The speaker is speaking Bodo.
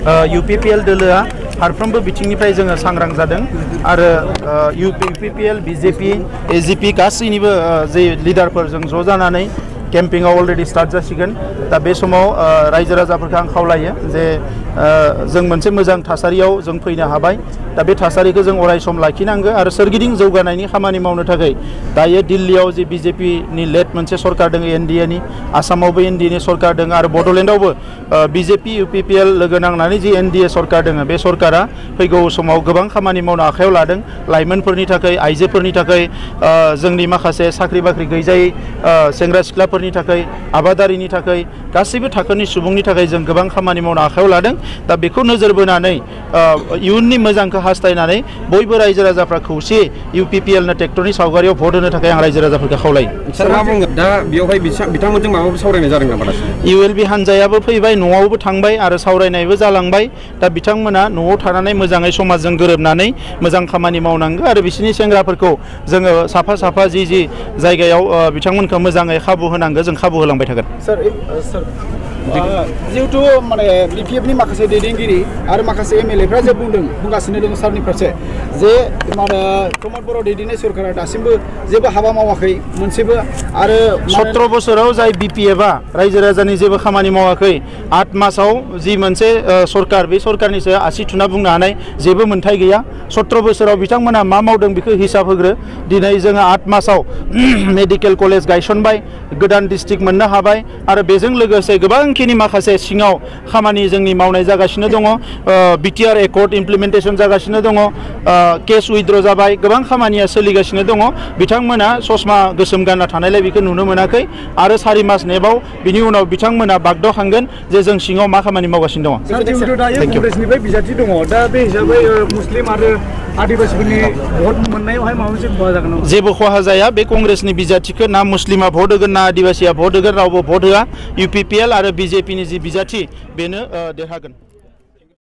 UPPL दोलोआ फारफ्रोमबो बिथिंनिफ्राय जोङो सांग्रां जादों आरो UPPL BJP AGP गासैनिबो जे लिडारफोरजों ज' जानानै केम्पिंआव अलरेडि स्टार्ट जासिगोन दा बे समाव रायजो राजाफोरखौ आं खावलायो जे जों मोनसे मोजां थासारियाव जों फैनो हाबाय दा बे थासारिखौ जों अराय सम लाखिनांगौ आरो सोरगिदिं जौगानायनि खामानि मावनो थाखाय दायो दिल्लीयाव जे BJP नि लेड मोनसे सरकार दङ NDA नि आसामावबो NDA नि सरकार दङ आरो बड'लेण्डआवबो BJP UPPL लोगो नांनानै जे NDA सरकार दङ बे सरकारा फैगौ समाव गोबां खामानि मावनो आखायाव लादों लाइमोनफोरनि थाखाय आइजोफोरनि थाखाय जोंनि माखासे साख्रि बाख्रि गैजायै सेंग्रा सिख्लाफोरनि थाखाय आबादारिनि थाखाय गासैबो थाखोनि सुबुंनि थाखाय जों गोबां खामानि मावनो आखायाव लादों दा बेखौ नोजोर बोनानै इयुननि मोजांखौ हास्थायनानै बयबो रायजो राजाफ्रा खौसे UPPL नो ट्रेक्टरनि सावगारियाव भट होनो थाखाय आं रायजो राजाफोरखौ खावलायो। सार मा बुंगोन दा बेयावहाय बिथांमोनजों माबाफोर सावरायनाय जादों नामा दासिम? ULB हानजायाबो फैबाय न'आवबो थांबाय आरो सावरायनायबो जालांबाय दा बिथांमोना न'आव थानानै मोजाङै समाजजों गोरोबनानै मोजां खामानि मावनांगौ आरो बिसोरनि सेंग्राफोरखौ जोङो साफा साफा जि जायगायाव बिथांमोनखौ मोजाङै खाबु होनांगौ जों खाबु होलांबाय थागोन। सर जिहेतु माने BPF नि माखासे दैदेनगिरि आरो माखासे MLA फ्रा जे बुंगासिनो दङ सारनि फारसे जे माने प्रमद बर' दैदेननाय सरकारा दासिमबो जेबो हाबा मावाखै मोनसेबो आरो 17 बोसोराव जाय BPF आ रायजो राजानि जेबो खामानि मावाखै 8 मासाव जि मोनसे सरकार बे सरकारनि सायाव आसि थुना बुंनो हानाय जेबो मोनथाय गैया 17 बोसोराव बिथांमोना मा मावदों बेखौ हिसाब होग्रो दिनै जोङो 8 मासाव मेडिकेल कलेज गायसनबाय गोदान डिस्ट्रिक्ट मोननो हाबाय आरो बेजों लोगोसे गोबांखिनि माखासे सिङाव खामानि जोंनि मावनाय जागासिनो दङ BTR एकर्ड इमप्लिमेन्टेसन जागासिनो दङ केस उइथड्र जाबाय गोबां खामानिया सोलिगासिनो दङ बिथांमोना ससमा गोसोम गानना थानायलाय बेखौ नुनो मोनाखै आरो 4 मास नेबाव बिनि उनाव बिथांमोना बागदावखांगोन जे जों सिङाव मा खामानि मावगासिनो दङ। सर जिहेतु दायो कंग्रेसनिफ्राय बिजाथि दङ दा बे हिसाबै मुस्लिम आरो आदिबासिफोरनि भट मोननायावहाय माबा मोनसे खहा जागोन नामा? जेबो खहा जाया बे कंग्रेसनि बिजाथिखौ ना मुस्लिमा भट होगोन ना आदिबासिया भट होगोन रावबो भट होआ UPPL आरो BJP नि जि बिजाथि बेनो देरहागोन।